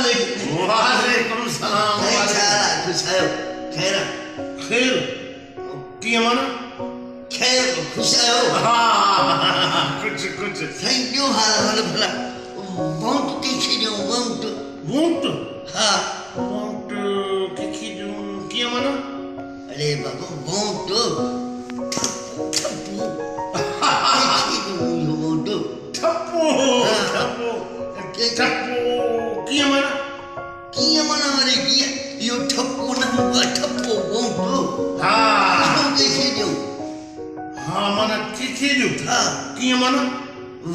Waalaikumsalam. कुछ आयो खैर खैर किया माना खैर खुश आयो हाँ कुछ थैंक यू हाल भला बहुत तीखी जो वोट हाँ वोट किखी जो किया माना अरे बाबू बहुत ठप्पू किया माना अरे किया यो ठप्पू ना हुआ ठप्पू बहुत हाँ कैसे जो हाँ माना किखी जो हाँ किया माना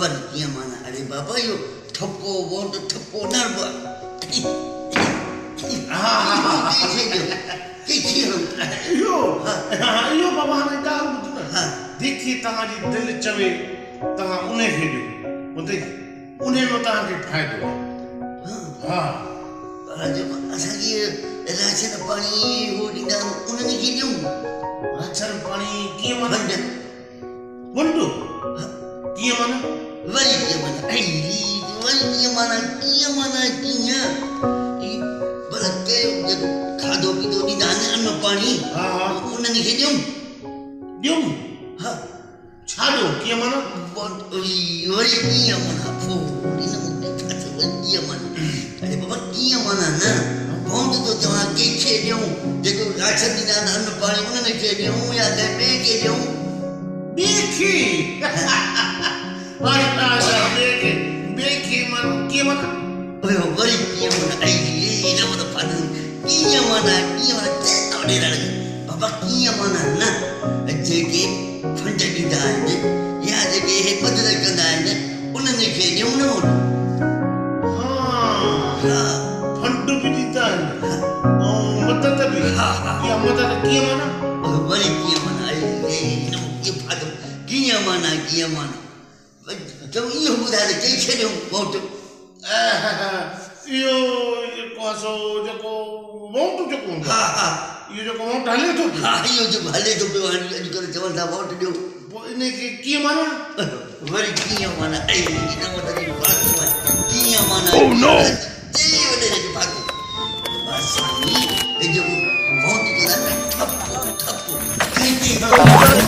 वन किया माना अरे बाबा यो ठप्पू बहुत ठप्पू ना हुआ यो बाबा ने ॻाल्हि ॿुध न देखी तव्हांजी दिलि चवे तव्हां उन खे ॾियो उते उन में तव्हांखे फ़ाइदो हा असांखे राशन पाणी हो ॾींदा उन्हनि खे ॾियूं राशन पाणी कीअं माना वंड कीअं माना वरी कीअं माना कीअं भला कयो खाधो पीतो ॾींदा आहिनि अन्न पाणी उन्हनि खे ॾियूं हा छा ॾियो कीअं माना वरी कीअं माना अरे बाबा कीअं माना न पहुंच तो तव्हां कंहिंखे ॾियूं जेको राशन ॾींदा आहिनि अन्न पाणी उन्हनि खे ॾियूं या कंहिं ॿिए खे ॾियूं ॿिए खे माना कीअं माना वरी कीअं माना कीअं माना बाबा कीअं माना न जेके फंड ॾींदा आहिनि या जेके मदद कंदा आहिनि उन्हनि खे ॾियूं न फंड भी ॾींदा आहिनि मदद भी या मदद कीअं माना वरी कीअं माना कीअं माना चओ इहो ॿुधाए कंहिंखे ॾियूं वोट इहो जेको आहे सो जेको वोट जेको हूंदो इहो जेको वोट हले थो इहो जेको हले थो पियो हाणे अॼुकल्ह चवनि था वोट ॾियो पोइ इनखे कीअं माना वरी कीअं माना कीअं माना Oh no!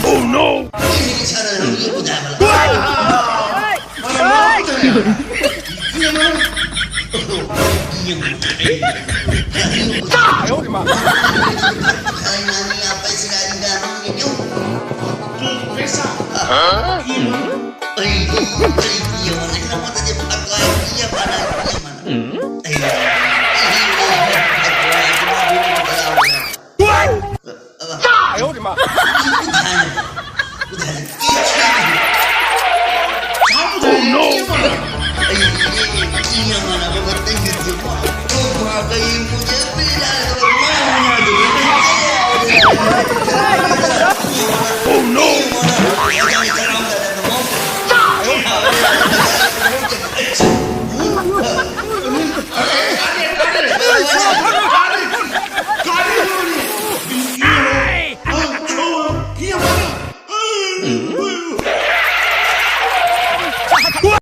Oh no!